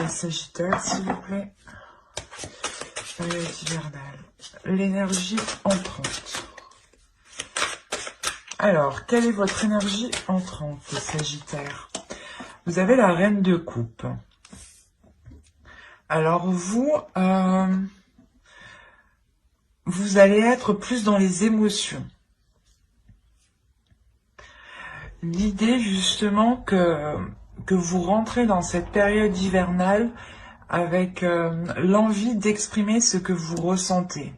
les Sagittaires, s'il vous plaît. Période hivernale. L'énergie entrante. Alors, quelle est votre énergie entrante, les Sagittaires? Vous avez la Reine de Coupe. Alors, vous allez être plus dans les émotions. L'idée, justement, que vous rentrez dans cette période hivernale avec l'envie d'exprimer ce que vous ressentez.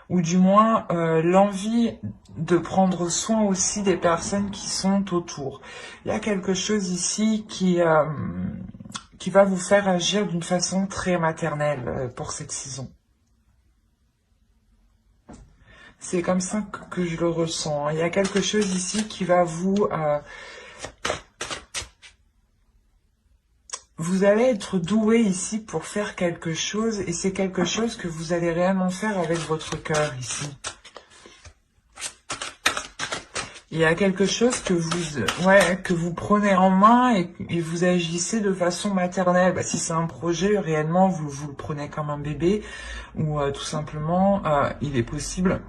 Ou du moins, l'envie de prendre soin aussi des personnes qui sont autour. Il y a quelque chose ici qui va vous faire agir d'une façon très maternelle pour cette saison. C'est comme ça que je le ressens. Hein. Il y a quelque chose ici qui va vous... vous allez être doué ici pour faire quelque chose, et c'est quelque chose que vous allez réellement faire avec votre cœur ici. Il y a quelque chose que vous prenez en main et vous agissez de façon maternelle. Bah, si c'est un projet, réellement, vous le prenez comme un bébé, ou tout simplement, il est possible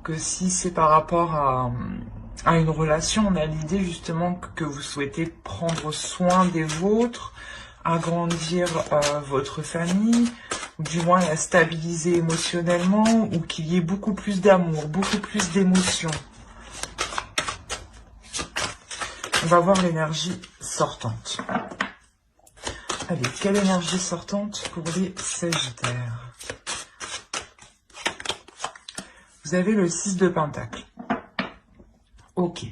que si c'est par rapport à une relation, on a l'idée justement que vous souhaitez prendre soin des vôtres, agrandir votre famille, ou du moins la stabiliser émotionnellement, ou qu'il y ait beaucoup plus d'amour, beaucoup plus d'émotions. On va voir l'énergie sortante. Allez, quelle énergie sortante pour les Sagittaires? Vous avez le 6 de Pentacle. Ok.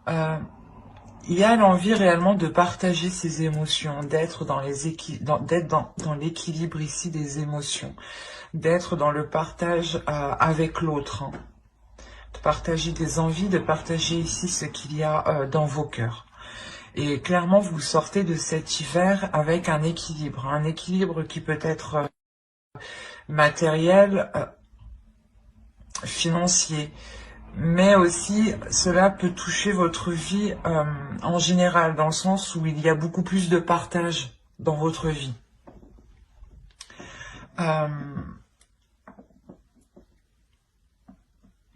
Il y a l'envie réellement de partager ses émotions, d'être dans l'équilibre ici des émotions, d'être dans le partage avec l'autre, hein. De partager des envies, de partager ici ce qu'il y a dans vos cœurs. Et clairement, vous sortez de cet hiver avec un équilibre qui peut être matériel, financier, mais aussi cela peut toucher votre vie en général, dans le sens où il y a beaucoup plus de partage dans votre vie.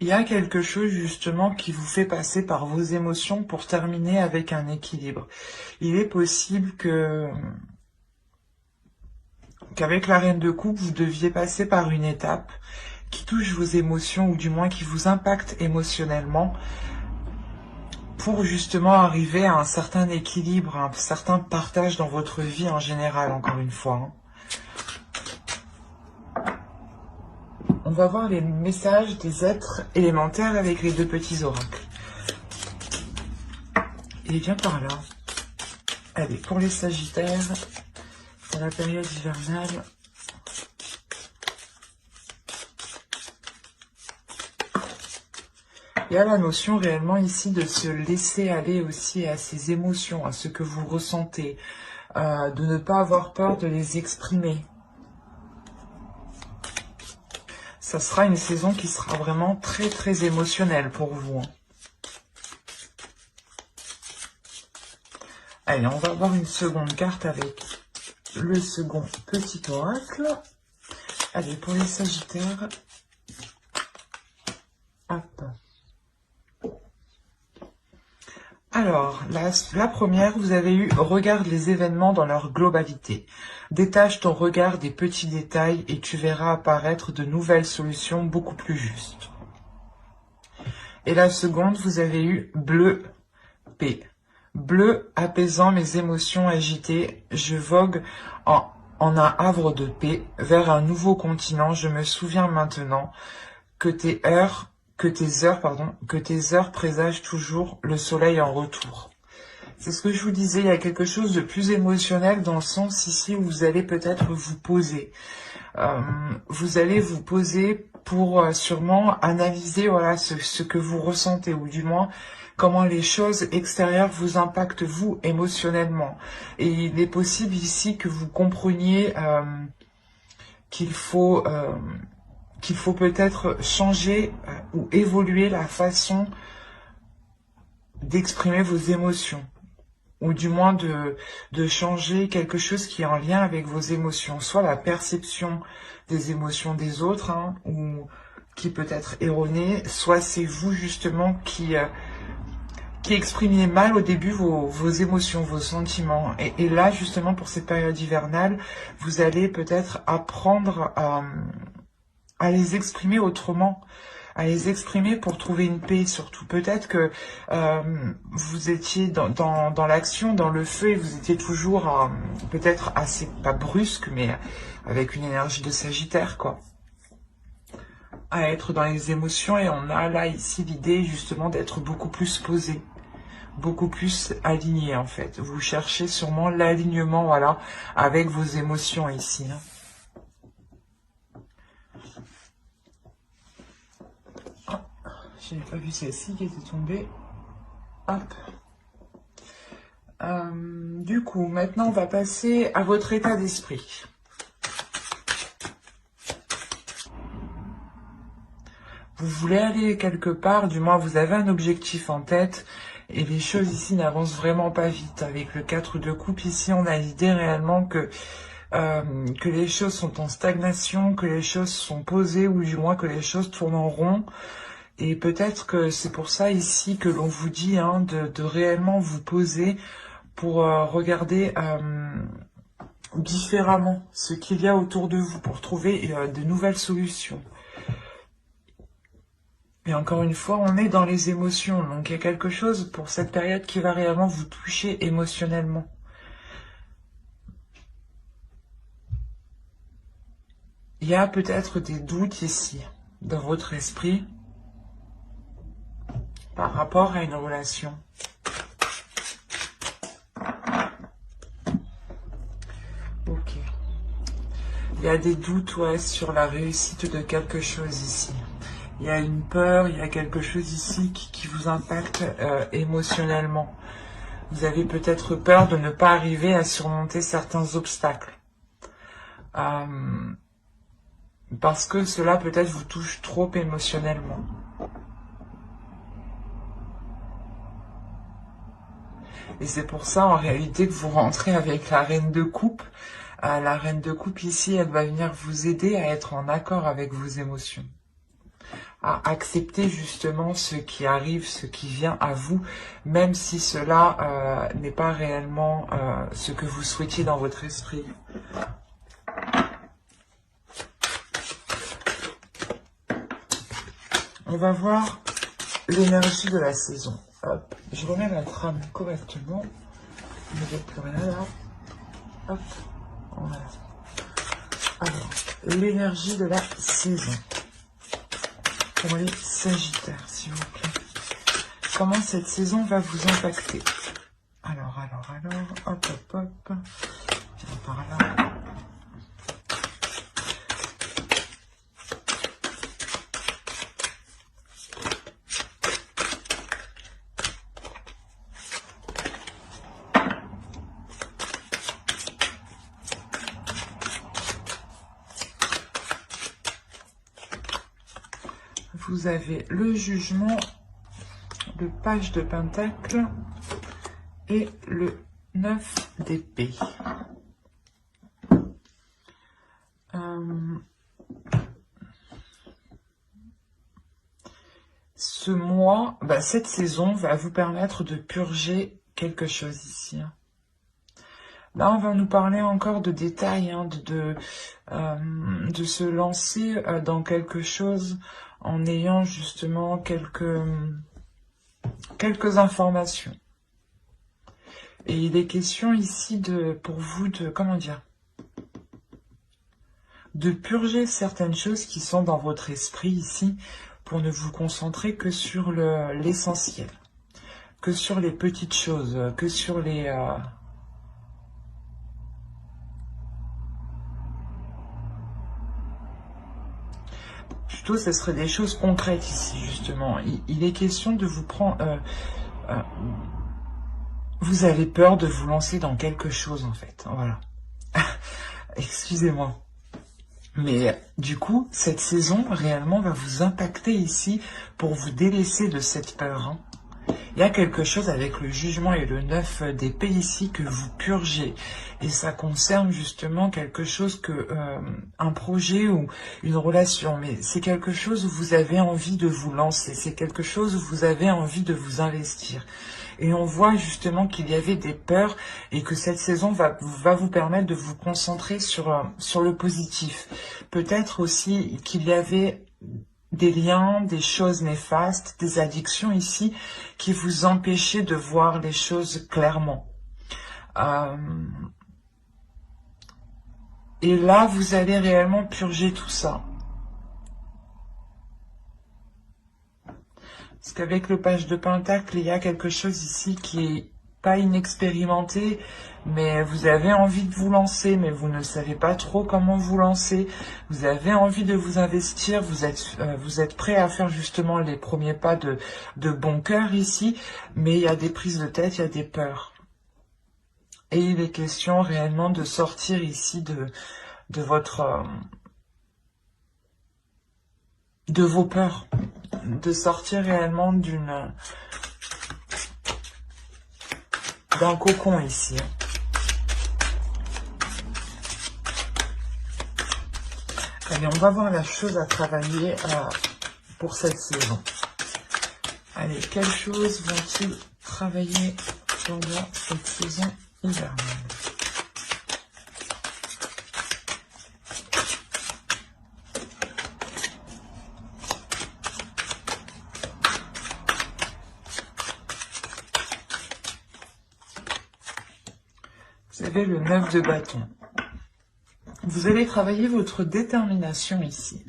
Il y a quelque chose justement qui vous fait passer par vos émotions pour terminer avec un équilibre. Il est possible qu'avec la Reine de Coupe, vous deviez passer par une étape qui touche vos émotions, ou du moins qui vous impacte émotionnellement, pour justement arriver à un certain équilibre, un certain partage dans votre vie en général, encore une fois. On va voir les messages des êtres élémentaires avec les deux petits oracles. Il est bien par là. Allez, pour les Sagittaires, pour la période hivernale, il y a la notion réellement ici de se laisser aller aussi à ses émotions, à ce que vous ressentez, de ne pas avoir peur de les exprimer. Ça sera une saison qui sera vraiment très très émotionnelle pour vous. Allez, on va voir une seconde carte avec le second petit oracle. Allez, pour les Sagittaires. Hop. Alors, la première, vous avez eu « Regarde les événements dans leur globalité. Détache ton regard des petits détails et tu verras apparaître de nouvelles solutions beaucoup plus justes. » Et la seconde, vous avez eu « Bleu, paix. Bleu, apaisant mes émotions agitées, je vogue en un havre de paix vers un nouveau continent. Je me souviens maintenant que tes heures présagent toujours le soleil en retour. » C'est ce que je vous disais, il y a quelque chose de plus émotionnel dans le sens ici où vous allez peut-être vous poser. Vous allez vous poser pour sûrement analyser voilà, ce que vous ressentez, ou du moins comment les choses extérieures vous impactent vous émotionnellement. Et il est possible ici que vous compreniez qu'il faut peut-être changer ou évoluer la façon d'exprimer vos émotions. ou du moins de changer quelque chose qui est en lien avec vos émotions, soit la perception des émotions des autres, hein, ou qui peut être erronée, soit c'est vous justement qui exprimiez mal au début vos émotions, vos sentiments. Et là, justement, pour cette période hivernale, vous allez peut-être apprendre à les exprimer autrement, à les exprimer pour trouver une paix surtout. Peut-être que vous étiez dans l'action, dans le feu, et vous étiez toujours peut-être assez, pas brusque, mais avec une énergie de Sagittaire, quoi. À être dans les émotions, et on a là ici l'idée justement d'être beaucoup plus posé, beaucoup plus aligné en fait. Vous cherchez sûrement l'alignement, voilà, avec vos émotions ici, hein. Je n'ai pas vu celle-ci qui était tombée. Hop. Du coup, maintenant, on va passer à votre état d'esprit. Vous voulez aller quelque part, du moins vous avez un objectif en tête, et les choses ici n'avancent vraiment pas vite. Avec le 4 de coupe, ici, on a l'idée réellement que les choses sont en stagnation, que les choses sont posées, ou du moins que les choses tournent en rond. Et peut-être que c'est pour ça ici que l'on vous dit hein, de réellement vous poser pour regarder différemment ce qu'il y a autour de vous, pour trouver de nouvelles solutions. Et encore une fois, on est dans les émotions, donc il y a quelque chose pour cette période qui va réellement vous toucher émotionnellement. Il y a peut-être des doutes ici, dans votre esprit, par rapport à une relation. Ok. Il y a des doutes, ouais, sur la réussite de quelque chose ici. Il y a une peur, il y a quelque chose ici qui vous impacte émotionnellement. Vous avez peut-être peur de ne pas arriver à surmonter certains obstacles. Parce que cela peut-être vous touche trop émotionnellement. Et c'est pour ça en réalité que vous rentrez avec la reine de coupe. La reine de coupe ici, elle va venir vous aider à être en accord avec vos émotions. À accepter justement ce qui arrive, ce qui vient à vous, même si cela n'est pas réellement ce que vous souhaitiez dans votre esprit. On va voir l'énergie de la saison. Hop, je remets la trame correctement. Je ne mets plus rien là. Hop, voilà. Alors, l'énergie de la saison. Pour les Sagittaires, s'il vous plaît. Comment cette saison va vous impacter? Alors, hop, viens par là. Vous avez le jugement, le page de pentacle et le 9 d'épée. Ce mois, cette saison va vous permettre de purger quelque chose ici. Là, on va nous parler encore de détails, hein, de se lancer dans quelque chose en ayant justement quelques informations. Et il est question ici pour vous comment dire, de purger certaines choses qui sont dans votre esprit ici, pour ne vous concentrer que sur l'essentiel, que sur les petites choses, que sur les... Plutôt, ce serait des choses concrètes ici, justement. Il est question de vous prendre... vous avez peur de vous lancer dans quelque chose, en fait. Voilà. Excusez-moi. Mais du coup, cette saison, réellement, va vous impacter ici pour vous délaisser de cette peur. Hein. Il y a quelque chose avec le jugement et le 9 d'épée ici que vous purgez. Et ça concerne justement quelque chose que un projet ou une relation. Mais c'est quelque chose où vous avez envie de vous lancer. C'est quelque chose où vous avez envie de vous investir. Et on voit justement qu'il y avait des peurs et que cette saison va vous permettre de vous concentrer sur le positif. Peut-être aussi qu'il y avait des liens, des choses néfastes, des addictions ici qui vous empêchaient de voir les choses clairement. Et là, vous allez réellement purger tout ça. Parce qu'avec le page de Pentacle, il y a quelque chose ici qui est pas inexpérimenté, mais vous avez envie de vous lancer, mais vous ne savez pas trop comment vous lancer. Vous avez envie de vous investir, vous êtes prêt à faire justement les premiers pas de bon cœur ici, mais il y a des prises de tête, il y a des peurs. Et il est question réellement de sortir ici de vos peurs, de sortir réellement d'un cocon ici. Allez, on va voir la chose à travailler pour cette saison. Allez, quelles choses vont-ils travailler pendant cette saison hivernale? Vous avez le 9 de bâton. Vous allez travailler votre détermination ici.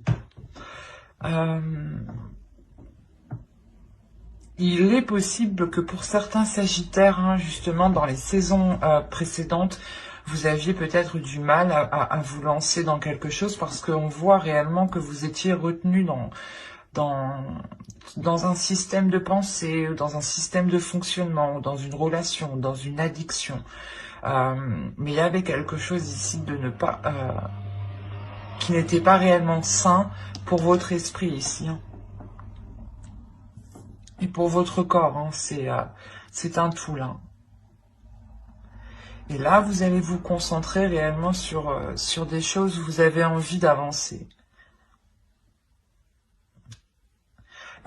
Il est possible que pour certains sagittaires, hein, justement dans les saisons précédentes, vous aviez peut-être du mal à vous lancer dans quelque chose parce qu'on voit réellement que vous étiez retenu dans un système de pensée, dans un système de fonctionnement, dans une relation, dans une addiction. Mais il y avait quelque chose ici de ne pas, qui n'était pas réellement sain pour votre esprit ici, hein. Et pour votre corps, hein, c'est un tout là. Et là, vous allez vous concentrer réellement sur des choses où vous avez envie d'avancer.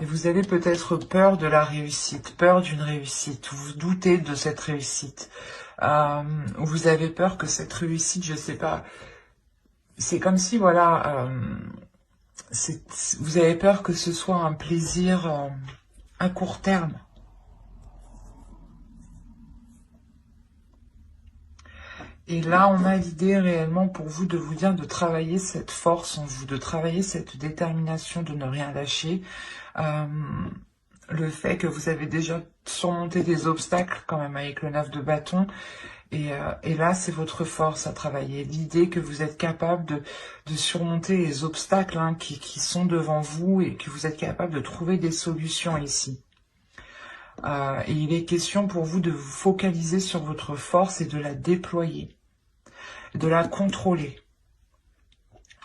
Et vous avez peut-être peur de la réussite, peur d'une réussite, ou vous doutez de cette réussite. Ou vous avez peur que cette réussite, je sais pas, c'est comme si, voilà, vous avez peur que ce soit un plaisir à court terme. Et là, on a l'idée réellement pour vous de vous dire de travailler cette force en vous, de travailler cette détermination de ne rien lâcher. Le fait que vous avez déjà surmonté des obstacles quand même avec le 9 de bâton. Et là, c'est votre force à travailler. L'idée que vous êtes capable de surmonter les obstacles hein, qui sont devant vous et que vous êtes capable de trouver des solutions ici. Et il est question pour vous de vous focaliser sur votre force et de la déployer, de la contrôler.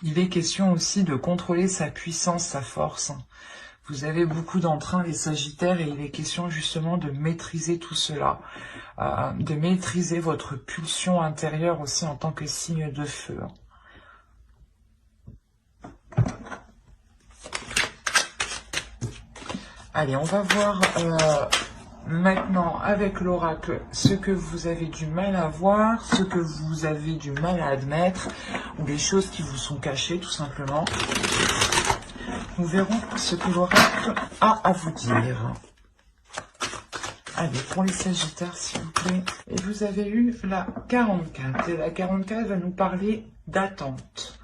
Il est question aussi de contrôler sa puissance, sa force. Vous avez beaucoup d'entrain, les Sagittaires, et il est question justement de maîtriser tout cela, de maîtriser votre pulsion intérieure aussi en tant que signe de feu. Allez, on va voir maintenant avec l'oracle ce que vous avez du mal à voir, ce que vous avez du mal à admettre, ou les choses qui vous sont cachées tout simplement. Nous verrons ce que l'oracle a à vous dire. Allez, pour les Sagittaires, s'il vous plaît. Et vous avez eu la 44. Et la 44 va nous parler d'attente.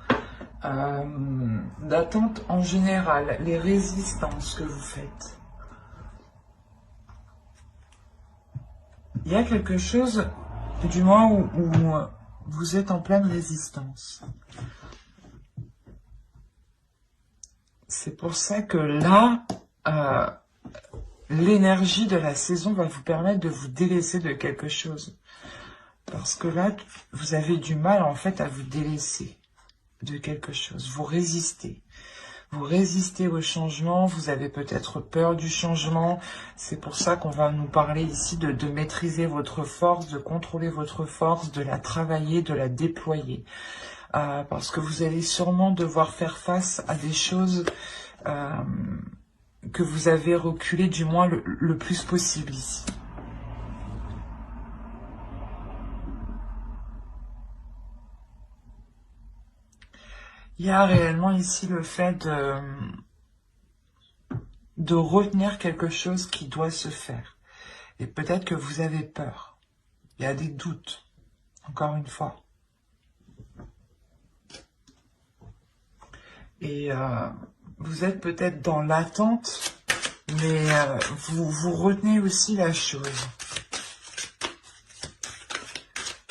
D'attente en général, les résistances que vous faites. Il y a quelque chose, du moins, où vous êtes en pleine résistance. C'est pour ça que là, l'énergie de la saison va vous permettre de vous délaisser de quelque chose. Parce que là, vous avez du mal en fait à vous délaisser de quelque chose. Vous résistez. Vous résistez au changement, vous avez peut-être peur du changement. C'est pour ça qu'on va nous parler ici de maîtriser votre force, de contrôler votre force, de la travailler, de la déployer. Parce que vous allez sûrement devoir faire face à des choses que vous avez reculées du moins le plus possible ici. Il y a réellement ici le fait de retenir quelque chose qui doit se faire. Et peut-être que vous avez peur. Il y a des doutes, encore une fois. Et vous êtes peut-être dans l'attente, mais vous retenez aussi la chose.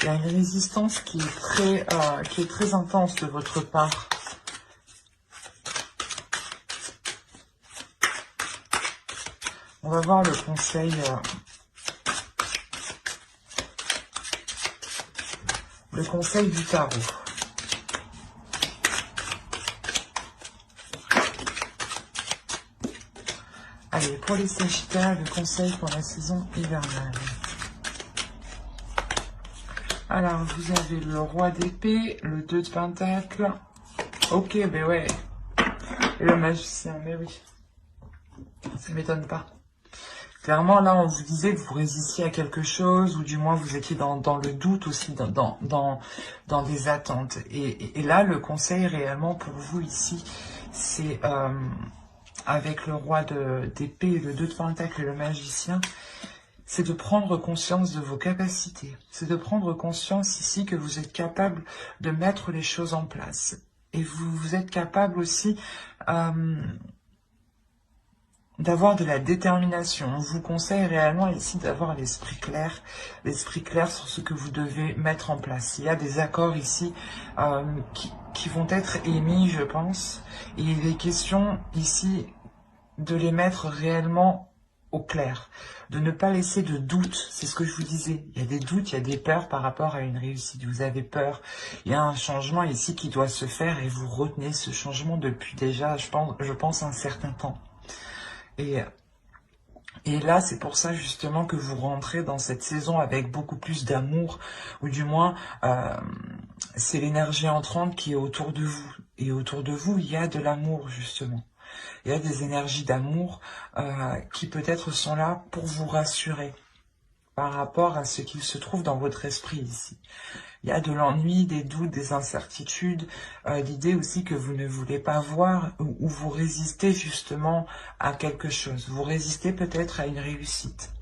Il y a une résistance qui est très intense de votre part. On va voir le conseil du tarot. Allez, pour les Sagittaires, le conseil pour la saison hivernale. Alors, vous avez le roi d'épée, le 2 de pentacle. Ok, ben ouais. Et le magicien, mais oui. Ça m'étonne pas. Clairement, là, on vous disait que vous résistiez à quelque chose, ou du moins vous étiez dans le doute aussi, dans des attentes. Et là, le conseil réellement pour vous ici, c'est avec le roi d'épée, le 2 de pentacle et le magicien, c'est de prendre conscience de vos capacités. C'est de prendre conscience ici que vous êtes capable de mettre les choses en place. Et vous êtes capable aussi d'avoir de la détermination. On vous conseille réellement ici d'avoir l'esprit clair sur ce que vous devez mettre en place. Il y a des accords ici qui vont être émis, je pense, et il est question ici de les mettre réellement au clair, de ne pas laisser de doute. C'est ce que je vous disais, il y a des doutes, il y a des peurs par rapport à une réussite, vous avez peur, il y a un changement ici qui doit se faire et vous retenez ce changement depuis déjà, je pense un certain temps. Et là, c'est pour ça justement que vous rentrez dans cette saison avec beaucoup plus d'amour, ou du moins, c'est l'énergie entrante qui est autour de vous. Et autour de vous, il y a de l'amour justement. Il y a des énergies d'amour qui peut-être sont là pour vous rassurer par rapport à ce qu'il se trouve dans votre esprit ici. Il y a de l'ennui, des doutes, des incertitudes, l'idée aussi que vous ne voulez pas voir ou vous résistez justement à quelque chose. Vous résistez peut-être à une réussite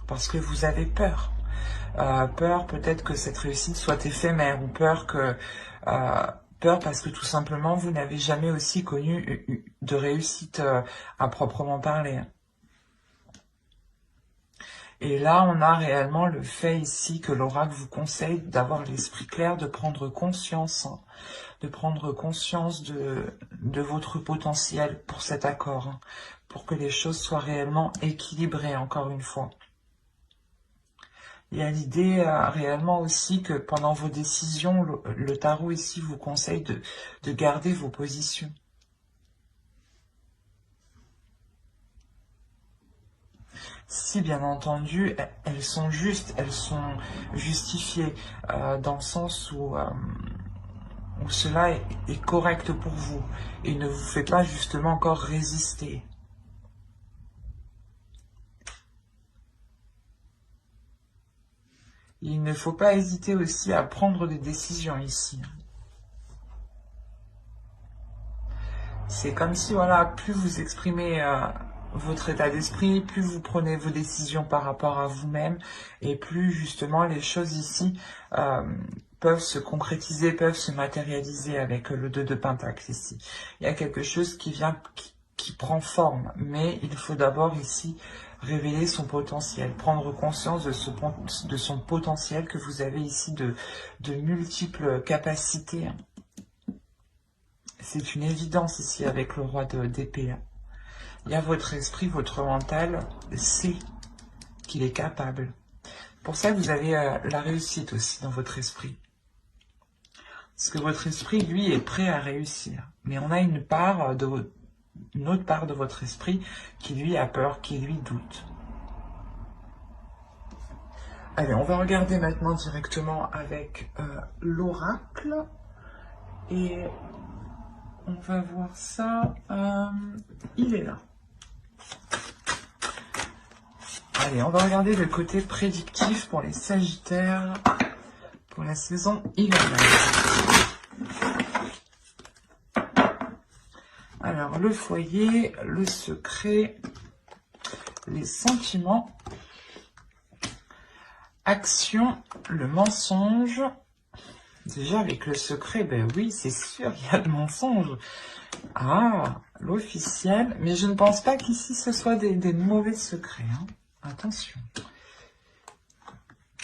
parce que vous avez peur. Peur peut-être que cette réussite soit éphémère ou peur parce que tout simplement vous n'avez jamais aussi connu de réussite à proprement parler. Et là, on a réellement le fait ici que l'oracle vous conseille d'avoir l'esprit clair, de prendre conscience de votre potentiel pour cet accord, pour que les choses soient réellement équilibrées, encore une fois. Il y a l'idée réellement aussi que pendant vos décisions, le tarot ici vous conseille de garder vos positions. Si, bien entendu, elles sont justes, elles sont justifiées, dans le sens où cela est correct pour vous et ne vous fait pas justement encore résister. Il ne faut pas hésiter aussi à prendre des décisions ici. C'est comme si, voilà, plus vous exprimez votre état d'esprit, plus vous prenez vos décisions par rapport à vous-même, et plus justement les choses ici peuvent se concrétiser, peuvent se matérialiser avec le 2 de pentacle ici. Il y a quelque chose qui prend forme, mais il faut d'abord ici révéler son potentiel, prendre conscience de son potentiel, que vous avez ici de multiples capacités. C'est une évidence ici avec le roi d'épée. Il y a votre esprit, votre mental sait qu'il est capable. Pour ça, vous avez la réussite aussi dans votre esprit. Parce que votre esprit, lui, est prêt à réussir. Mais on a une autre part de votre esprit qui, lui, a peur, qui, lui, doute. Allez, on va regarder maintenant directement avec l'oracle. Et on va voir ça. Il est là. Allez, on va regarder le côté prédictif pour les Sagittaires pour la saison hivernale. Alors, le foyer, le secret, les sentiments, action, le mensonge. Déjà, avec le secret, ben oui, c'est sûr, il y a le mensonge. Ah, l'officiel. Mais je ne pense pas qu'ici, ce soit des mauvais secrets. Hein. Attention.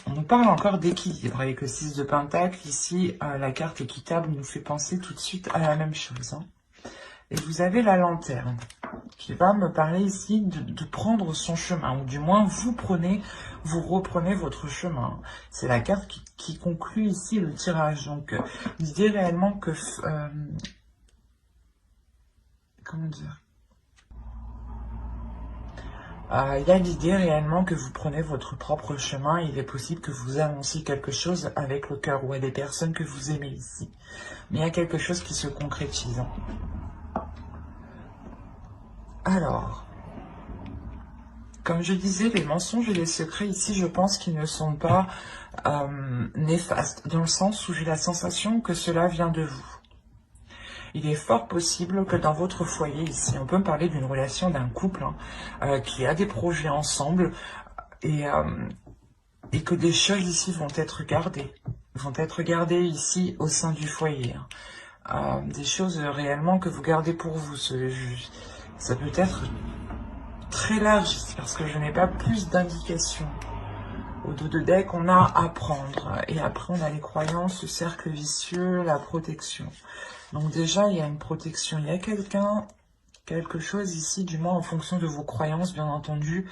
On nous parle encore d'équilibre. Avec le 6 de Pentacle, ici, la carte équitable nous fait penser tout de suite à la même chose. Hein. Et vous avez la lanterne, qui va me parler ici de prendre son chemin. Ou du moins, vous reprenez votre chemin. C'est la carte qui conclut ici le tirage. Donc, l'idée réellement que... comment dire, il y a l'idée réellement que vous prenez votre propre chemin. Il est possible que vous annonciez quelque chose avec le cœur ou à des personnes que vous aimez ici. Mais il y a quelque chose qui se concrétise. Alors, comme je disais, les mensonges et les secrets ici, je pense qu'ils ne sont pas néfastes, dans le sens où j'ai la sensation que cela vient de vous. Il est fort possible que dans votre foyer ici, on peut me parler d'une relation d'un couple qui a des projets ensemble et que des choses ici vont être gardées ici au sein du foyer. Des choses réellement que vous gardez pour vous. Ça peut être très large ici parce que je n'ai pas plus d'indications. Au dos de deck, on a à prendre. Et après, on a les croyances, le cercle vicieux, la protection. Donc déjà, il y a une protection. Il y a quelque chose ici, du moins en fonction de vos croyances, bien entendu,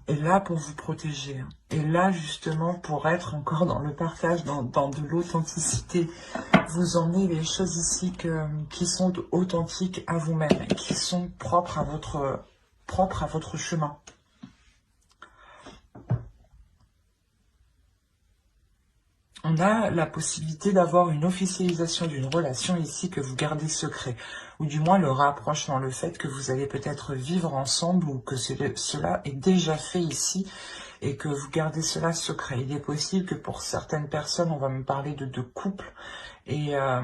est là pour vous protéger. Et là, justement, pour être encore dans le partage, dans de l'authenticité. Vous emmenez les choses ici qui sont authentiques à vous-même, qui sont propres à votre chemin. On a la possibilité d'avoir une officialisation d'une relation ici que vous gardez secret, ou du moins le rapprochement, le fait que vous allez peut-être vivre ensemble ou que cela est déjà fait ici et que vous gardez cela secret. Il est possible que pour certaines personnes, on va me parler de couple et là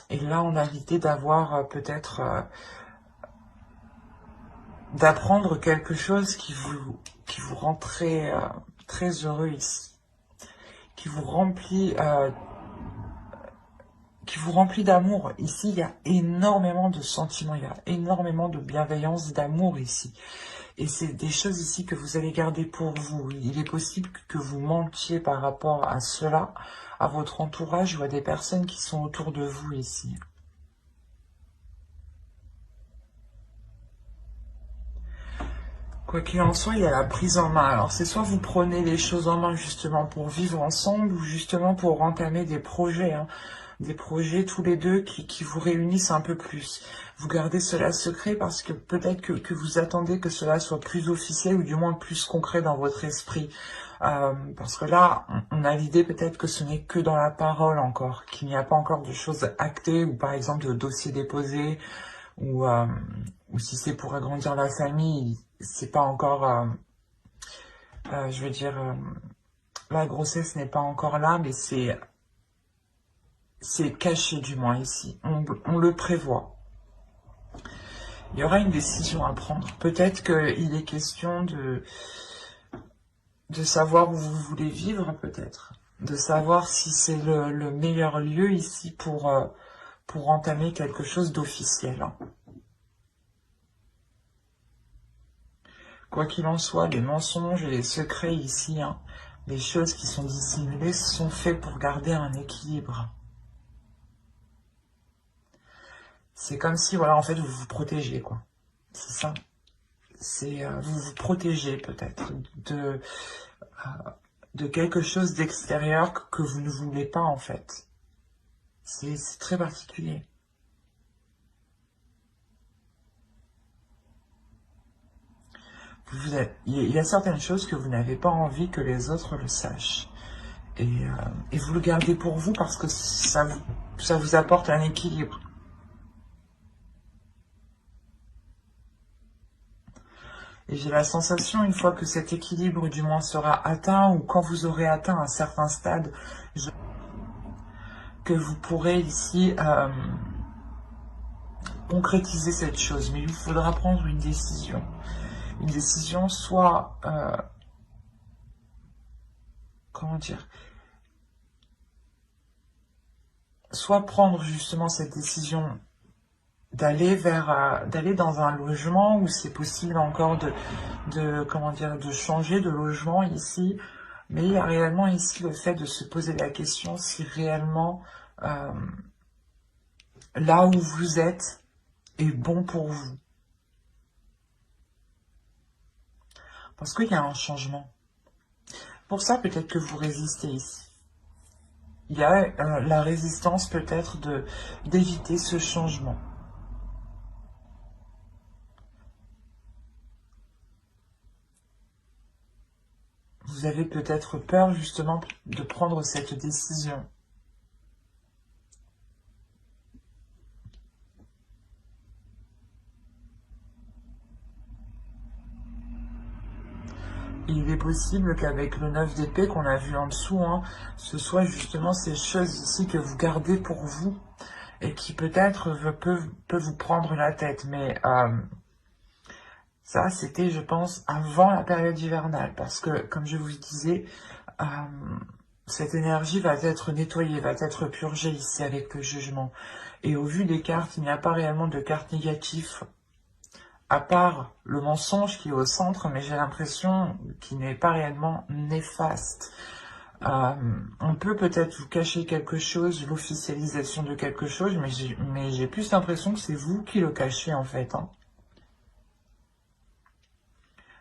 on a l'idée d'avoir peut-être d'apprendre quelque chose qui vous rend très heureux ici. Qui vous remplit d'amour. Ici, il y a énormément de sentiments, il y a énormément de bienveillance, d'amour ici. Et c'est des choses ici que vous allez garder pour vous. Il est possible que vous mentiez par rapport à cela, à votre entourage ou à des personnes qui sont autour de vous ici. Quoi qu'il en soit, il y a la prise en main. Alors, c'est soit vous prenez les choses en main justement pour vivre ensemble ou justement pour entamer des projets. Hein. Des projets tous les deux qui vous réunissent un peu plus. Vous gardez cela secret parce que peut-être que vous attendez que cela soit plus officiel ou du moins plus concret dans votre esprit. Parce que là, on a l'idée peut-être que ce n'est que dans la parole encore, qu'il n'y a pas encore de choses actées ou par exemple de dossiers déposés ou si c'est pour agrandir la famille, c'est pas encore, je veux dire, la grossesse n'est pas encore là, mais c'est caché du moins ici, on le prévoit. Il y aura une décision à prendre. Peut-être qu'il est question de savoir où vous voulez vivre, peut-être. De savoir si c'est le meilleur lieu ici pour entamer quelque chose d'officiel. Hein. Quoi qu'il en soit, les mensonges et les secrets ici, hein, les choses qui sont dissimulées sont faits pour garder un équilibre. C'est comme si, voilà, en fait, vous vous protégez, quoi. C'est ça. C'est vous vous protégez peut-être de quelque chose d'extérieur que vous ne voulez pas, en fait. C'est très particulier. Il y a certaines choses que vous n'avez pas envie que les autres le sachent. Et vous le gardez pour vous parce que ça vous apporte un équilibre. Et j'ai la sensation, une fois que cet équilibre du moins sera atteint, ou quand vous aurez atteint un certain stade, que vous pourrez ici concrétiser cette chose. Mais il vous faudra prendre une décision. Une décision soit... comment dire, soit prendre justement cette décision d'aller dans un logement où c'est possible encore comment dire, de changer de logement ici, mais il y a réellement ici le fait de se poser la question si réellement là où vous êtes est bon pour vous. Parce qu'il y a un changement. Pour ça, peut-être que vous résistez ici. Il y a la résistance peut-être d'éviter ce changement. Vous avez peut-être peur justement de prendre cette décision. Il est possible qu'avec le 9 d'épée qu'on a vu en dessous, hein, ce soit justement ces choses ici que vous gardez pour vous et qui peut-être peuvent vous prendre la tête. Mais ça, c'était, je pense, avant la période hivernale. Parce que, comme je vous le disais, cette énergie va être nettoyée, va être purgée ici avec le jugement. Et au vu des cartes, il n'y a pas réellement de cartes négatives, à part le mensonge qui est au centre, mais j'ai l'impression qu'il n'est pas réellement néfaste. On peut peut-être vous cacher quelque chose, l'officialisation de quelque chose, mais j'ai plus l'impression que c'est vous qui le cachez en fait. Hein.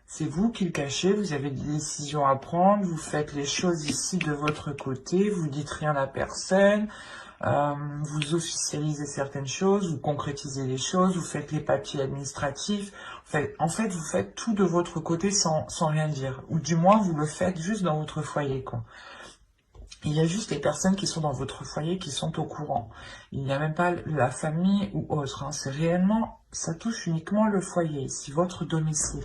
C'est vous qui le cachez, vous avez des décisions à prendre, vous faites les choses ici de votre côté, vous dites rien à personne, vous officialisez certaines choses, vous concrétisez les choses, vous faites les papiers administratifs. En fait, vous faites tout de votre côté sans rien dire. Ou du moins, vous le faites juste dans votre foyer, quoi. Il y a juste les personnes qui sont dans votre foyer qui sont au courant. Il n'y a même pas la famille ou autre. Hein. C'est réellement, ça touche uniquement le foyer, ici, votre domicile.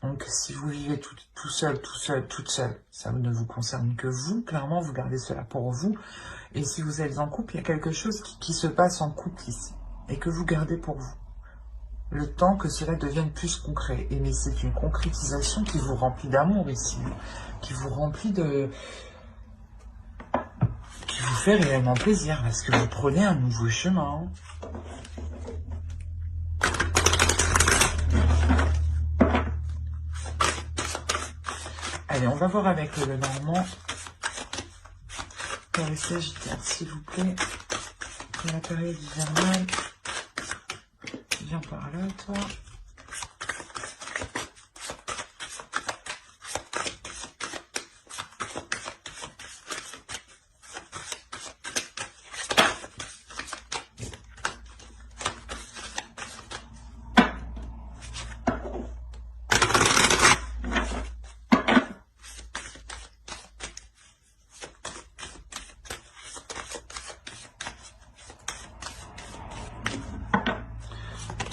Donc, si vous vivez tout seul, toute seule, ça ne vous concerne que vous. Clairement, vous gardez cela pour vous. Et si vous êtes en couple, il y a quelque chose qui se passe en couple ici. Et que vous gardez pour vous. Le temps que cela devienne plus concret. Et mais c'est une concrétisation qui vous remplit d'amour ici. Qui vous remplit qui vous fait réellement plaisir. Parce que vous prenez un nouveau chemin. Allez, on va voir avec le Normand. Pour les Sagittaires, s'il vous plaît. Pour la période hivernale. Viens par là, toi.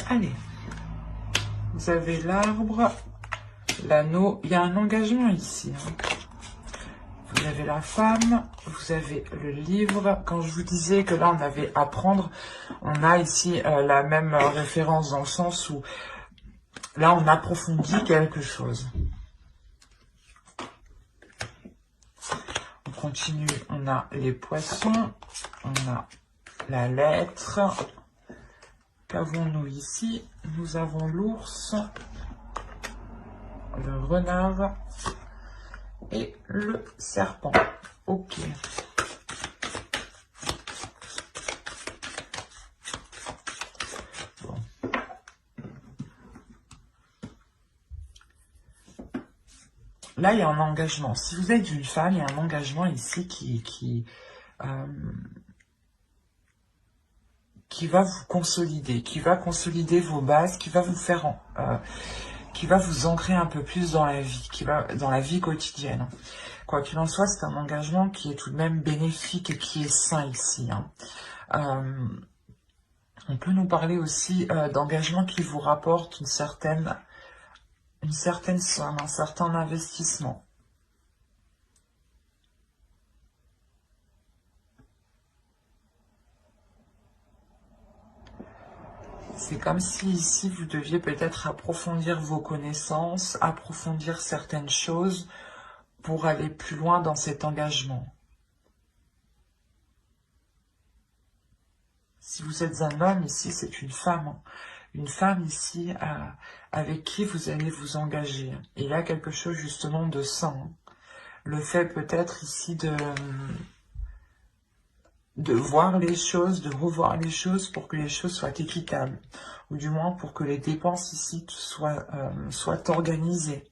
Allez, vous avez l'arbre, l'anneau, il y a un engagement ici. Hein. Vous avez la femme, vous avez le livre. Quand je vous disais que là on avait à prendre, on a ici la même référence dans le sens où là on approfondit quelque chose. On continue, on a les poissons, on a la lettre. Qu'avons-nous ici? Nous avons l'ours, le renard et le serpent. Ok. Bon. là, il y a un engagement. Si vous êtes une femme, il y a un engagement ici qui va vous consolider, qui va consolider vos bases, qui va vous faire, qui va vous ancrer un peu plus dans la vie, dans la vie quotidienne. Quoi qu'il en soit, c'est un engagement qui est tout de même bénéfique et qui est sain ici. On peut nous parler aussi d'engagement qui vous rapporte une certaine somme, un certain investissement. C'est comme si ici vous deviez peut-être approfondir vos connaissances, approfondir certaines choses pour aller plus loin dans cet engagement. Si vous êtes un homme, ici c'est une femme. Une femme ici avec qui vous allez vous engager. Et il y a quelque chose justement de sain. Le fait peut-être ici de voir les choses, de revoir les choses pour que les choses soient équitables. Ou du moins pour que les dépenses ici soient organisées.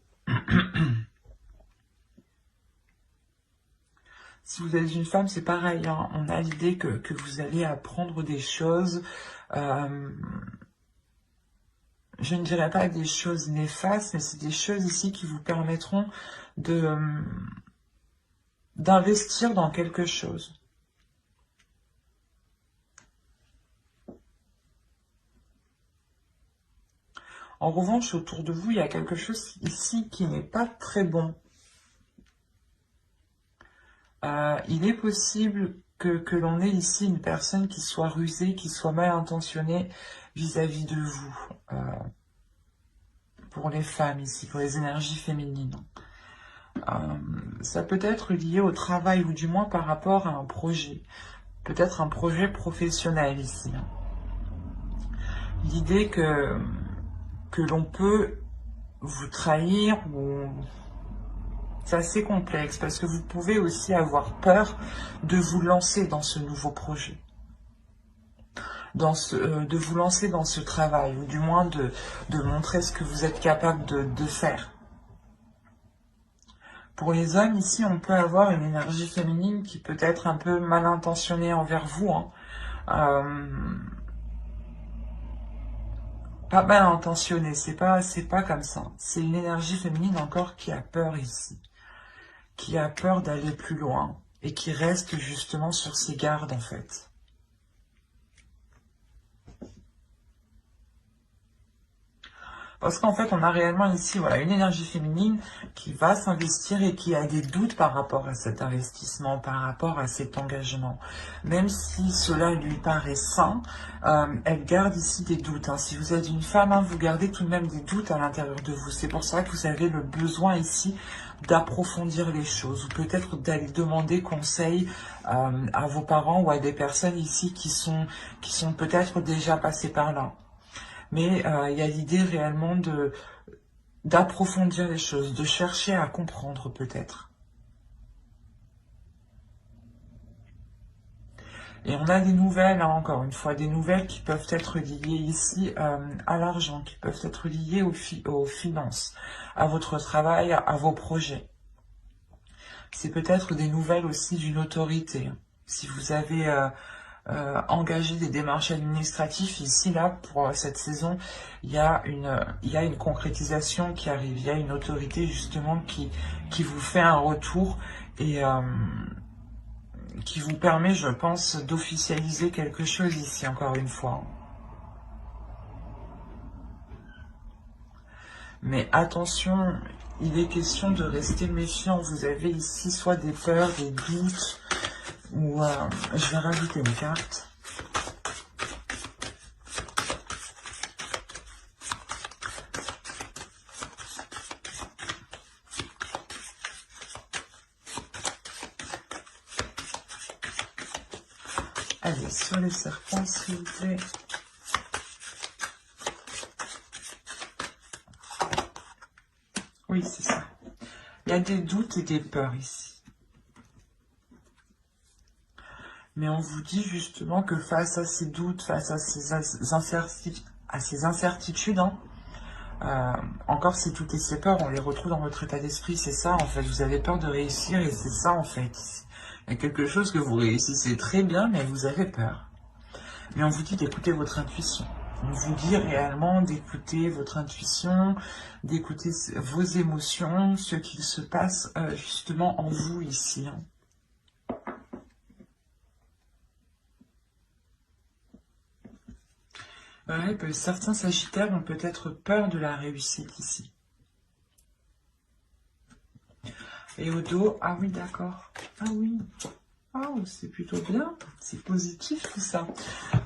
Si vous êtes une femme, c'est pareil. Hein. On a l'idée que vous allez apprendre des choses. Je ne dirais pas des choses néfastes, mais c'est des choses ici qui vous permettront d'investir dans quelque chose. En revanche, autour de vous, il y a quelque chose ici qui n'est pas très bon. Il est possible que l'on ait ici une personne qui soit rusée, qui soit mal intentionnée vis-à-vis de vous. Pour les femmes ici, pour les énergies féminines. Ça peut être lié au travail ou du moins par rapport à un projet. Peut-être un projet professionnel ici. L'idée que l'on peut vous trahir ou... C'est assez complexe parce que vous pouvez aussi avoir peur de vous lancer dans ce nouveau projet. De vous lancer dans ce travail, ou du moins de montrer ce que vous êtes capable de faire. Pour les hommes, ici, on peut avoir une énergie féminine qui peut être un peu mal intentionnée envers vous. Hein. Pas mal intentionnée, c'est pas comme ça. C'est une énergie féminine encore qui a peur ici. Qui a peur d'aller plus loin et qui reste justement sur ses gardes en fait. Parce qu'en fait, on a réellement ici voilà, une énergie féminine qui va s'investir et qui a des doutes par rapport à cet investissement, par rapport à cet engagement. Même si cela lui paraît sain, elle garde ici des doutes. Hein. Si vous êtes une femme, hein, vous gardez tout de même des doutes à l'intérieur de vous. C'est pour ça que vous avez le besoin ici d'approfondir les choses ou peut-être d'aller demander conseil à vos parents ou à des personnes ici qui sont peut-être déjà passées par là. Mais il y a l'idée réellement d'approfondir les choses, de chercher à comprendre peut-être. Et on a des nouvelles, hein, encore une fois, des nouvelles qui peuvent être liées ici à l'argent, qui peuvent être liées aux finances, à votre travail, à vos projets. C'est peut-être des nouvelles aussi d'une autorité. Si vous avez engagé des démarches administratives, ici, là, pour cette saison, il y a une concrétisation qui arrive. Il y a une autorité, justement, qui vous fait un retour et qui vous permet, je pense, d'officialiser quelque chose ici, encore une fois. Mais attention, il est question de rester méfiant. Vous avez ici soit des peurs, des doutes, ou je vais rajouter une carte. Allez, sur les serpents, s'il vous plaît. Oui, c'est ça. Il y a des doutes et des peurs ici. Mais on vous dit justement que face à ces doutes, face à ces incertitudes, hein, Encore si toutes ces peurs, on les retrouve dans votre état d'esprit, c'est ça en fait, vous avez peur de réussir et c'est ça en fait. Il y a quelque chose que vous réussissez très bien, mais vous avez peur. Mais on vous dit d'écouter votre intuition. On vous dit réellement d'écouter votre intuition, d'écouter vos émotions, ce qu'il se passe justement en vous ici. Hein. Ouais, certains sagittaires ont peut-être peur de la réussite ici. Et au dos, ah oui, d'accord. Ah oui. Oh, c'est plutôt bien. C'est positif tout ça.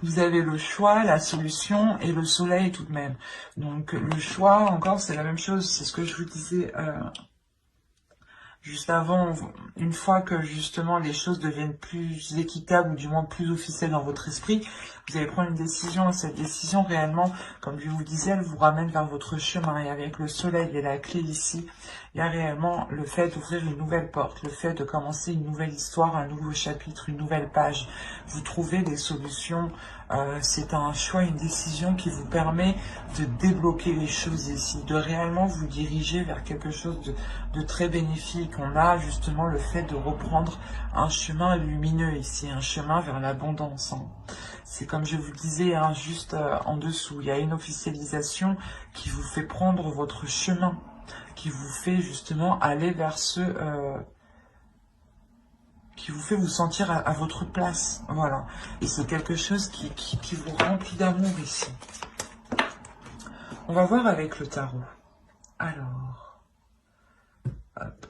Vous avez le choix, la solution et le soleil tout de même. Donc le choix, encore, c'est la même chose. C'est ce que je vous disais juste avant, une fois que justement les choses deviennent plus équitables ou du moins plus officielles dans votre esprit, vous allez prendre une décision et cette décision réellement, comme je vous disais, elle vous ramène vers votre chemin et avec le soleil et la clé ici, il y a réellement le fait d'ouvrir une nouvelle porte, le fait de commencer une nouvelle histoire, un nouveau chapitre, une nouvelle page. Vous trouvez des solutions, c'est un choix, une décision qui vous permet de débloquer les choses ici, de réellement vous diriger vers quelque chose de très bénéfique. On a justement le fait de reprendre un chemin lumineux ici, un chemin vers l'abondance. Hein. C'est comme je vous disais, hein, juste en dessous, il y a une officialisation qui vous fait prendre votre chemin, qui vous fait justement aller vers ce... qui vous fait vous sentir à votre place. Voilà. Et c'est quelque chose qui vous remplit d'amour ici. On va voir avec le tarot. Alors, hop,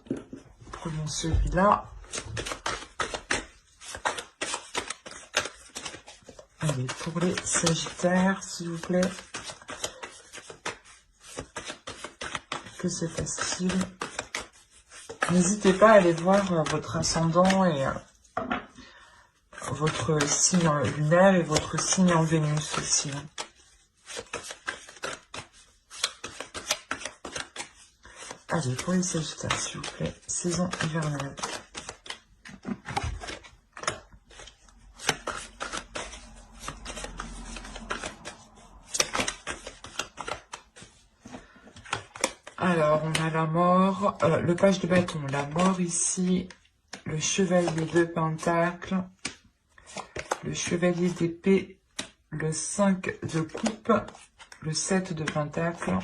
prenons celui-là. Allez, pour les Sagittaires, s'il vous plaît. Que se passe-t-il? N'hésitez pas à aller voir votre ascendant et votre signe lunaire et votre signe en Vénus aussi. Allez, pour les Sagittaires, s'il vous plaît, saison hivernale. Alors, on a la mort, le page de bâton, la mort ici, le chevalier de pentacle, le chevalier d'épée, le 5 de coupe, le 7 de pentacle,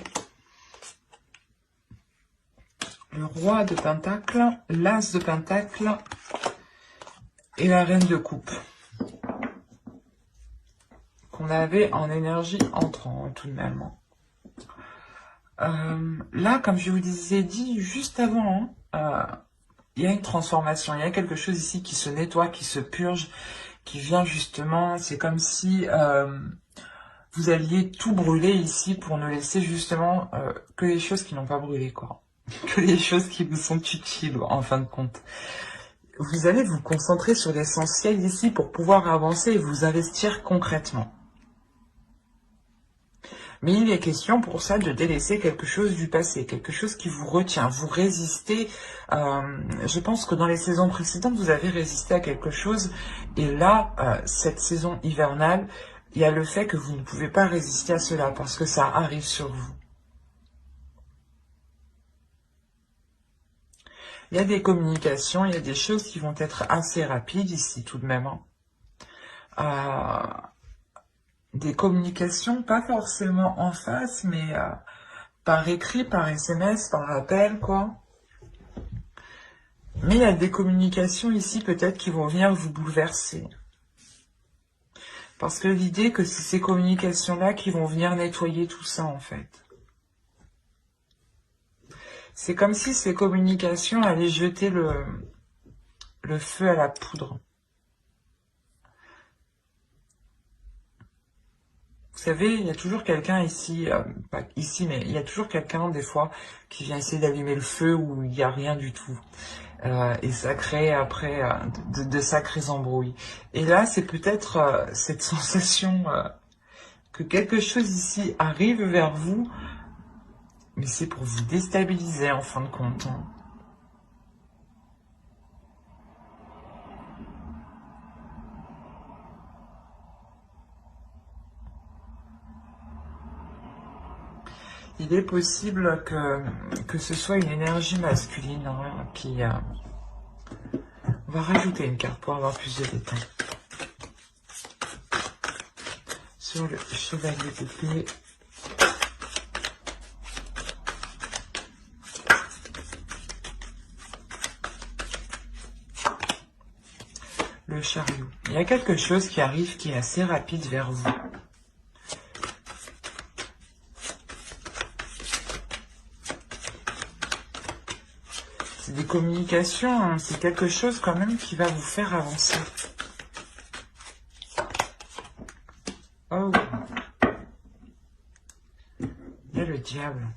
le roi de pentacle, l'as de pentacle et la reine de coupe. Qu'on avait en énergie entrant tout de même. Là, comme je vous disais dit juste avant, il y a une transformation, il y a quelque chose ici qui se nettoie, qui se purge, qui vient justement, c'est comme si vous alliez tout brûler ici pour ne laisser justement que les choses qui n'ont pas brûlé, quoi. Que les choses qui vous sont utiles, en fin de compte. Vous allez vous concentrer sur l'essentiel ici pour pouvoir avancer et vous investir concrètement. Mais il est question pour ça de délaisser quelque chose du passé, quelque chose qui vous retient, vous résistez. Je pense que dans les saisons précédentes, vous avez résisté à quelque chose. Et là, cette saison hivernale, il y a le fait que vous ne pouvez pas résister à cela parce que ça arrive sur vous. Il y a des communications, il y a des choses qui vont être assez rapides ici tout de même. Des communications, pas forcément en face, mais par écrit, par SMS, par appel, quoi. Mais il y a des communications ici, peut-être, qui vont venir vous bouleverser. Parce que l'idée que c'est ces communications-là qui vont venir nettoyer tout ça, en fait. C'est comme si ces communications allaient jeter le feu à la poudre. Vous savez, il y a toujours quelqu'un ici, pas ici, mais il y a toujours quelqu'un, des fois, qui vient essayer d'allumer le feu où il n'y a rien du tout. Et ça crée après de sacrés embrouilles. Et là, c'est peut-être cette sensation que quelque chose ici arrive vers vous, mais c'est pour vous déstabiliser en fin de compte. Hein. Il est possible que ce soit une énergie masculine hein, qui... On va rajouter une carte pour avoir plus de détails. Sur le chevalier d'épée. Le chariot. Il y a quelque chose qui arrive qui est assez rapide vers vous. C'est des communications, hein, c'est quelque chose quand même qui va vous faire avancer. Oh. Il y a le diable.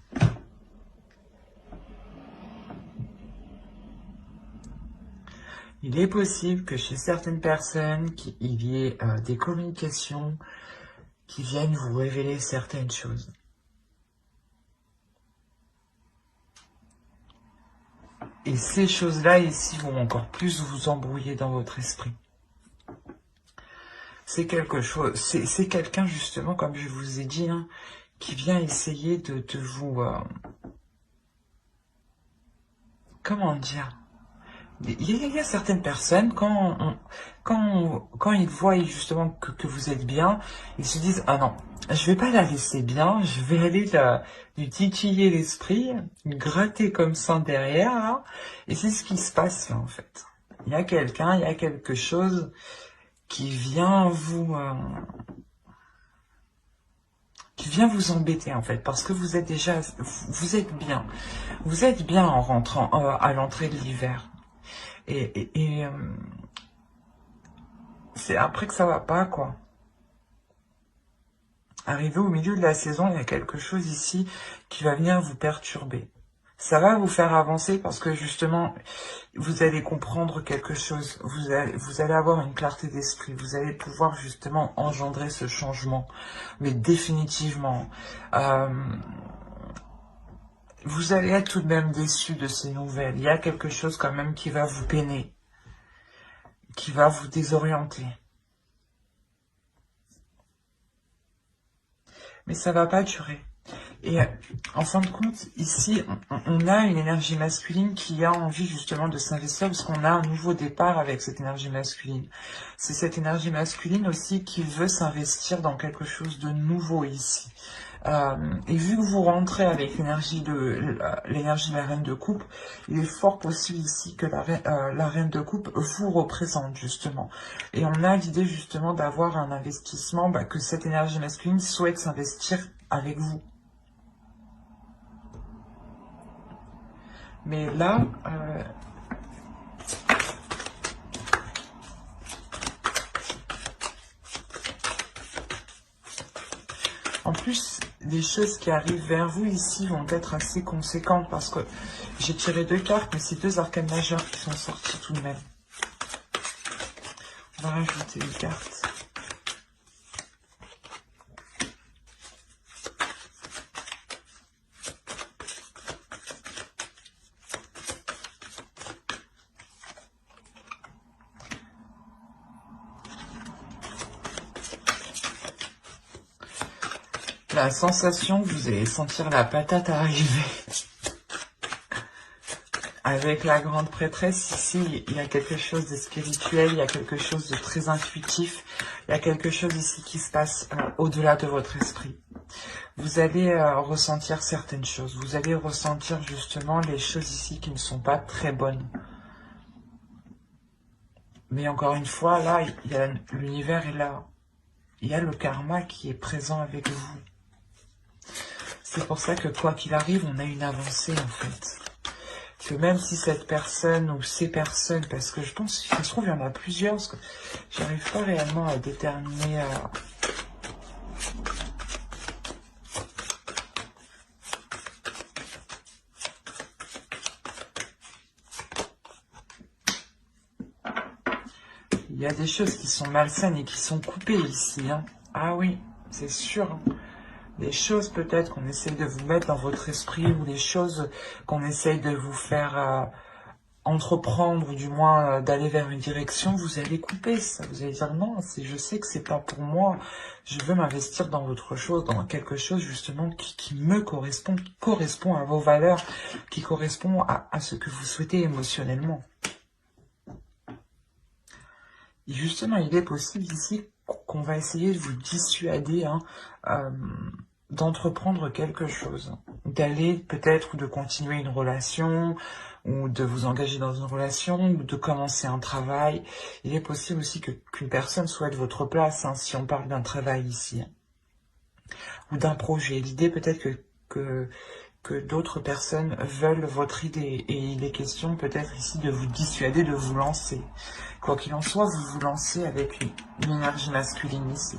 Il est possible que chez certaines personnes, il y ait des communications qui viennent vous révéler certaines choses. Et ces choses-là ici vont encore plus vous embrouiller dans votre esprit. C'est quelque chose, c'est quelqu'un justement, comme je vous ai dit, hein, qui vient essayer de vous... comment dire? Il y a certaines personnes, quand ils voient justement que vous êtes bien, ils se disent « Ah non, je vais pas la laisser bien, je vais aller lui titiller l'esprit, gratter comme ça derrière. Là. » Et c'est ce qui se passe là en fait. Il y a quelqu'un, il y a quelque chose qui vient vous embêter en fait, parce que vous êtes déjà, vous êtes bien. Vous êtes bien en rentrant à l'entrée de l'hiver. Et c'est après que ça va pas, quoi. Arrivé au milieu de la saison, il y a quelque chose ici qui va venir vous perturber. Ça va vous faire avancer parce que justement, vous allez comprendre quelque chose. Vous allez avoir une clarté d'esprit. Vous allez pouvoir justement engendrer ce changement. Mais définitivement, vous allez être tout de même déçu de ces nouvelles. Il y a quelque chose quand même qui va vous peiner, qui va vous désorienter. Mais ça va pas durer. Et en fin de compte, ici, on a une énergie masculine qui a envie justement de s'investir parce qu'on a un nouveau départ avec cette énergie masculine. C'est cette énergie masculine aussi qui veut s'investir dans quelque chose de nouveau ici. Et vu que vous rentrez avec l'énergie de la reine de coupe, il est fort possible ici que la reine de coupe vous représente justement. Et on a l'idée justement d'avoir un investissement, que cette énergie masculine souhaite s'investir avec vous. Mais là, en plus, les choses qui arrivent vers vous ici vont être assez conséquentes parce que j'ai tiré 2 cartes, mais c'est 2 arcanes majeures qui sont sortis tout de même. On va rajouter une carte. La sensation que vous allez sentir la patate arriver. Avec la grande prêtresse, ici, il y a quelque chose de spirituel, il y a quelque chose de très intuitif, il y a quelque chose ici qui se passe au-delà de votre esprit. Vous allez ressentir certaines choses, vous allez ressentir justement les choses ici qui ne sont pas très bonnes. Mais encore une fois, là, l'univers est là. Il y a le karma qui est présent avec vous. C'est pour ça que quoi qu'il arrive, on a une avancée en fait. Que même si cette personne ou ces personnes, parce que je pense, si ça se trouve, il y en a plusieurs, parce que j'arrive pas réellement à déterminer... Il y a des choses qui sont malsaines et qui sont coupées ici. Hein. Ah oui, c'est sûr. Hein. Des choses peut-être qu'on essaye de vous mettre dans votre esprit ou des choses qu'on essaye de vous faire entreprendre, ou du moins d'aller vers une direction, vous allez couper ça. Vous allez dire non, je sais que c'est pas pour moi. Je veux m'investir dans autre chose, dans quelque chose justement qui me correspond, qui correspond à vos valeurs, qui correspond à ce que vous souhaitez émotionnellement. Et justement, il est possible ici qu'on va essayer de vous dissuader d'entreprendre quelque chose, d'aller peut-être ou de continuer une relation, ou de vous engager dans une relation, ou de commencer un travail. Il est possible aussi qu'une personne souhaite votre place, si on parle d'un travail ici, ou d'un projet. L'idée peut-être que d'autres personnes veulent votre idée, et il est question peut-être ici de vous dissuader de vous lancer. Quoi qu'il en soit, vous vous lancez avec une énergie masculine ici.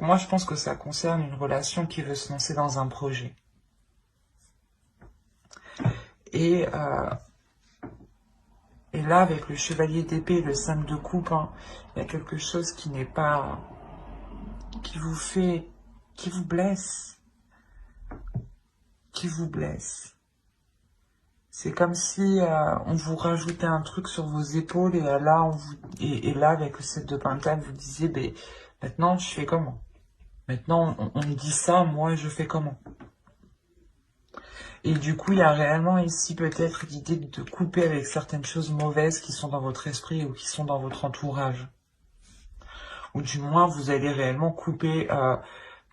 Moi, je pense que ça concerne une relation qui veut se lancer dans un projet. Et là, avec le chevalier d'épée, le 5 de coupe, il y a quelque chose qui n'est pas... qui vous blesse. Qui vous blesse. C'est comme si on vous rajoutait un truc sur vos épaules, et là, là avec le 7 de Pentacle, vous disiez, maintenant, je fais comment? Maintenant, on me dit ça, moi, je fais comment? Et du coup, il y a réellement ici peut-être l'idée de couper avec certaines choses mauvaises qui sont dans votre esprit ou qui sont dans votre entourage. Ou du moins, vous allez réellement couper...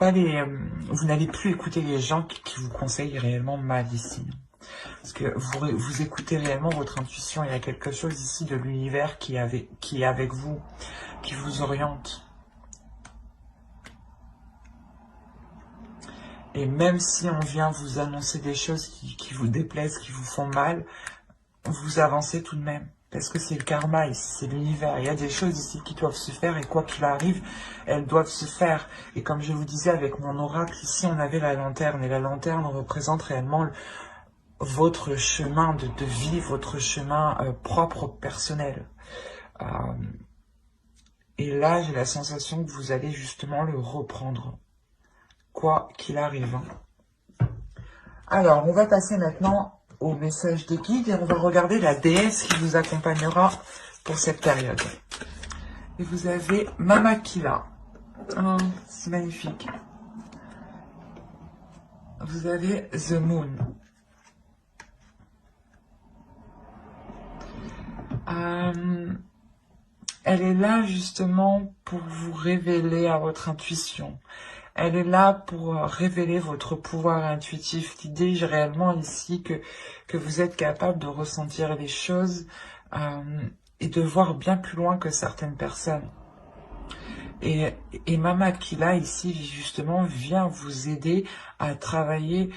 vous n'allez plus écouter les gens qui vous conseillent réellement mal ici. Parce que vous écoutez réellement votre intuition. Il y a quelque chose ici de l'univers qui est avec vous, qui vous oriente. Et même si on vient vous annoncer des choses qui vous déplaisent, qui vous font mal, vous avancez tout de même. Parce que c'est le karma ici, c'est l'univers. Il y a des choses ici qui doivent se faire, et quoi qu'il arrive, elles doivent se faire. Et comme je vous disais avec mon oracle, ici on avait la lanterne. Et la lanterne représente réellement votre chemin de vie, votre chemin propre, personnel. Et là, j'ai la sensation que vous allez justement le reprendre. Quoi qu'il arrive. Alors, on va passer maintenant au message des guides, et on va regarder la déesse qui vous accompagnera pour cette période. Et vous avez Mamakila. Oh, c'est magnifique. Vous avez The Moon. Elle est là justement pour vous révéler à votre intuition. Elle est là pour révéler votre pouvoir intuitif. L'idée réellement ici que vous êtes capable de ressentir les choses et de voir bien plus loin que certaines personnes. Et Mamakila ici justement vient vous aider à travailler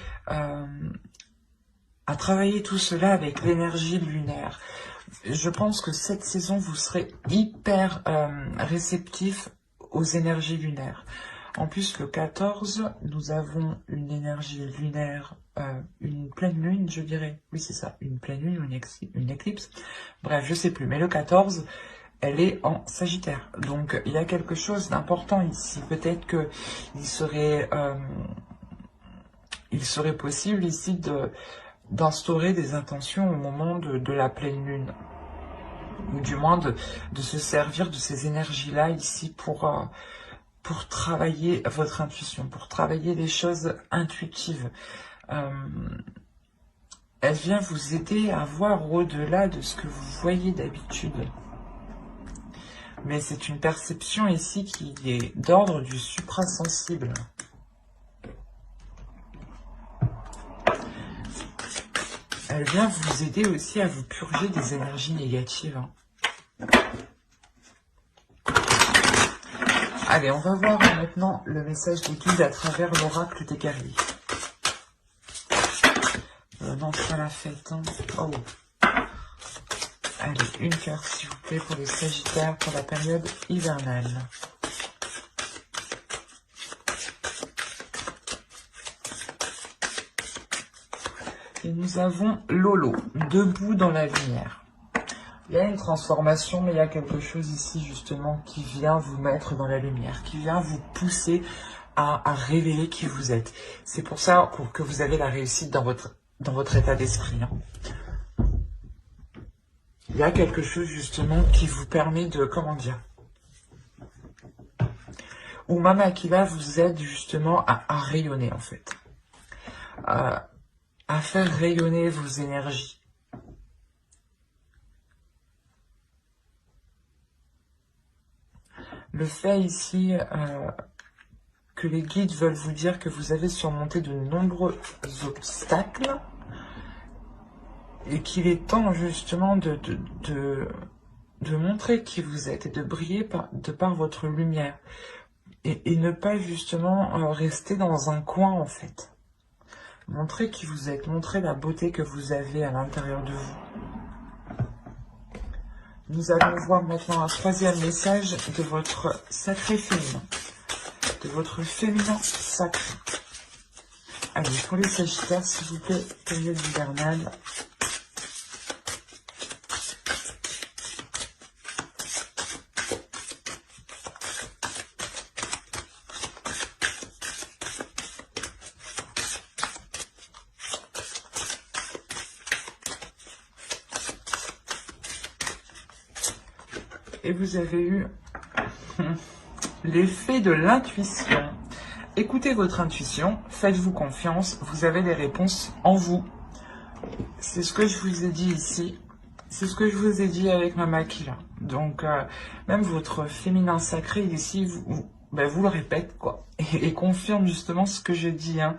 tout cela avec l'énergie lunaire. Je pense que cette saison vous serez hyper réceptif aux énergies lunaires. En plus, le 14, nous avons une énergie lunaire, une pleine lune, je dirais. Oui, c'est ça, une pleine lune ou une éclipse. Bref, je sais plus. Mais le 14, elle est en Sagittaire. Donc, il y a quelque chose d'important ici. Peut-être que il serait possible ici d'instaurer des intentions au moment de la pleine lune. Ou du moins de se servir de ces énergies-là ici pour travailler votre intuition, pour travailler les choses intuitives. Elle vient vous aider à voir au-delà de ce que vous voyez d'habitude. Mais c'est une perception ici qui est d'ordre du suprasensible. Elle vient vous aider aussi à vous purger des énergies négatives. Allez, on va voir maintenant le message des guides à travers l'oracle des guerriers. Non, c'est pas la fête. Oh. Allez, une carte s'il vous plaît pour les Sagittaires pour la période hivernale. Et nous avons Lolo, debout dans la lumière. Il y a une transformation, mais il y a quelque chose ici justement qui vient vous mettre dans la lumière, qui vient vous pousser à révéler qui vous êtes. C'est pour ça que vous avez la réussite dans votre état d'esprit. Il y a quelque chose justement qui vous permet de, comment dire, ou Mama qui va vous aide justement à rayonner en fait, à faire rayonner vos énergies. Le fait ici que les guides veulent vous dire que vous avez surmonté de nombreux obstacles et qu'il est temps justement de montrer qui vous êtes et de briller de par votre lumière et ne pas justement rester dans un coin en fait. Montrez qui vous êtes, montrez la beauté que vous avez à l'intérieur de vous. Nous allons voir maintenant un troisième message de votre sacré féminin, de votre féminin sacré. Allez, pour les Sagittaires, s'il vous plaît, période hivernale. Et vous avez eu l'effet de l'intuition. Écoutez votre intuition, faites-vous confiance, vous avez les réponses en vous. C'est ce que je vous ai dit ici, c'est ce que je vous ai dit avec Mama Kila. Donc, même votre féminin sacré ici, vous le répète, quoi, et confirme justement ce que je dis. Hein.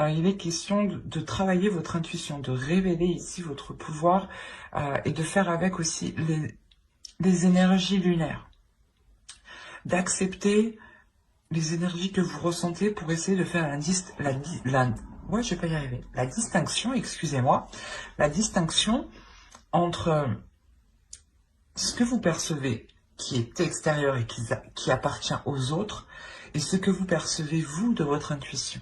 Il est question de travailler votre intuition, de révéler ici votre pouvoir et de faire avec aussi les énergies lunaires. D'accepter les énergies que vous ressentez pour essayer de faire la distinction, excusez-moi, la distinction entre ce que vous percevez qui est extérieur et qui appartient aux autres et ce que vous percevez vous de votre intuition.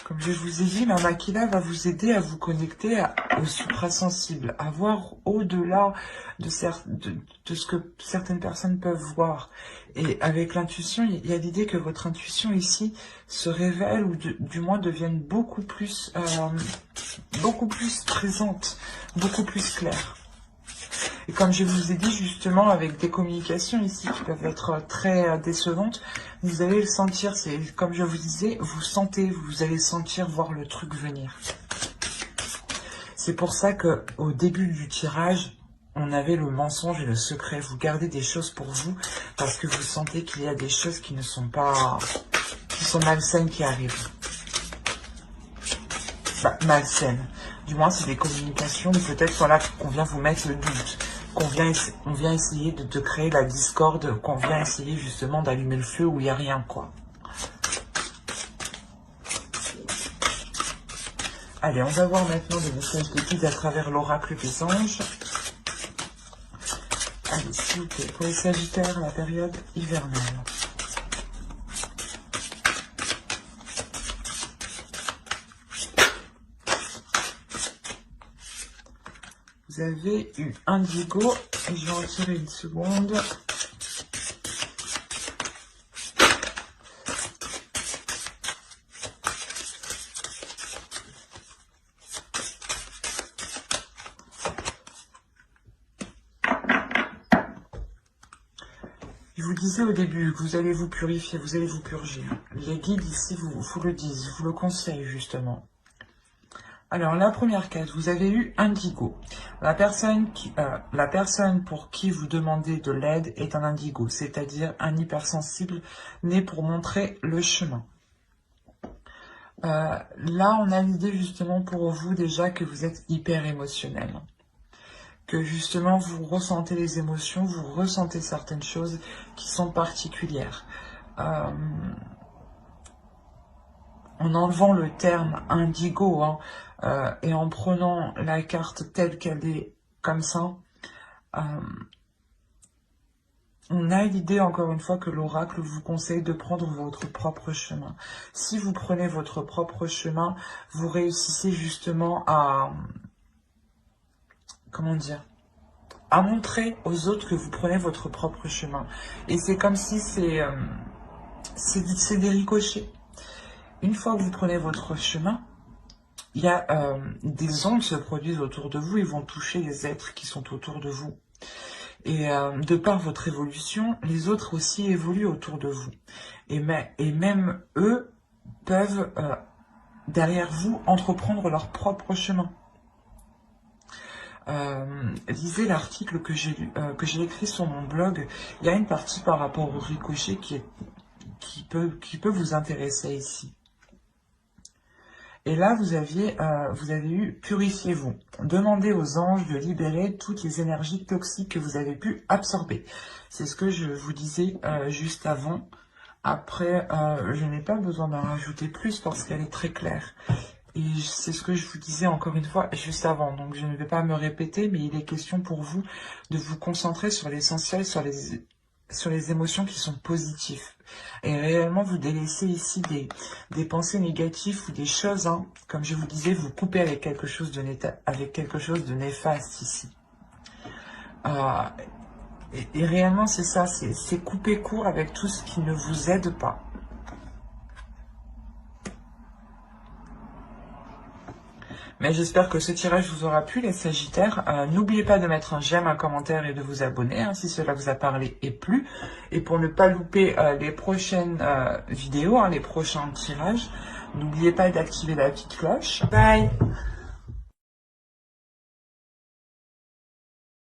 Comme je vous ai dit, Mama Kila va vous aider à vous connecter au suprasensible, à voir au-delà de ce que certaines personnes peuvent voir. Et avec l'intuition, il y a l'idée que votre intuition ici se révèle ou du moins devienne beaucoup plus présente, beaucoup plus claire. Et comme je vous ai dit justement, avec des communications ici qui peuvent être très décevantes, vous allez le sentir, c'est comme je vous disais, vous allez sentir voir le truc venir. C'est pour ça que au début du tirage, on avait le mensonge et le secret. Vous gardez des choses pour vous parce que vous sentez qu'il y a des choses qui ne sont pas, qui sont malsaines qui arrivent. Malsaines. Du moins, c'est des communications, peut-être voilà, qu'on vient vous mettre le doute. On vient essayer de créer la discorde, qu'on vient essayer justement d'allumer le feu où il n'y a rien, quoi. Allez, on va voir maintenant des messages de guide à travers l'oracle des anges. Allez, s'il vous plaît, pour les Sagittaires, la période hivernale. Vous avez eu Indigo, et je vais en tirer une seconde. Je vous disais au début que vous allez vous purifier, vous allez vous purger. Les guides ici vous le disent, vous le conseillent justement. Alors, la première carte, vous avez eu Indigo. La personne pour qui vous demandez de l'aide est un Indigo, c'est-à-dire un hypersensible né pour montrer le chemin. Là, on a l'idée justement pour vous déjà que vous êtes hyper émotionnel. Que justement, vous ressentez les émotions, vous ressentez certaines choses qui sont particulières. En enlevant le terme indigo, hein, et en prenant la carte telle qu'elle est, comme ça, on a l'idée, encore une fois, que l'oracle vous conseille de prendre votre propre chemin. Si vous prenez votre propre chemin, vous réussissez justement à, comment dire, à montrer aux autres que vous prenez votre propre chemin. Et c'est comme si c'est c'est des ricochets. Une fois que vous prenez votre chemin, il y a des ondes se produisent autour de vous et vont toucher les êtres qui sont autour de vous. Et de par votre évolution, les autres aussi évoluent autour de vous. Et même eux peuvent, derrière vous, entreprendre leur propre chemin. Lisez l'article que j'ai écrit sur mon blog. Il y a une partie par rapport au ricochet qui peut vous intéresser ici. Et là, vous avez eu « Purifiez-vous ». Demandez aux anges de libérer toutes les énergies toxiques que vous avez pu absorber. C'est ce que je vous disais juste avant. Après, je n'ai pas besoin d'en rajouter plus parce qu'elle est très claire. Et c'est ce que je vous disais encore une fois juste avant. Donc, je ne vais pas me répéter, mais il est question pour vous de vous concentrer sur l'essentiel, sur les émotions qui sont positives. Et réellement, vous délaissez ici des pensées négatives ou des choses, hein, comme je vous disais, vous coupez avec quelque chose de néfaste ici. Et réellement, c'est ça, c'est couper court avec tout ce qui ne vous aide pas. Mais j'espère que ce tirage vous aura plu, les Sagittaires. N'oubliez pas de mettre un j'aime, un commentaire et de vous abonner hein, si cela vous a parlé et plu. Et pour ne pas louper les prochaines vidéos, hein, les prochains tirages, n'oubliez pas d'activer la petite cloche. Bye!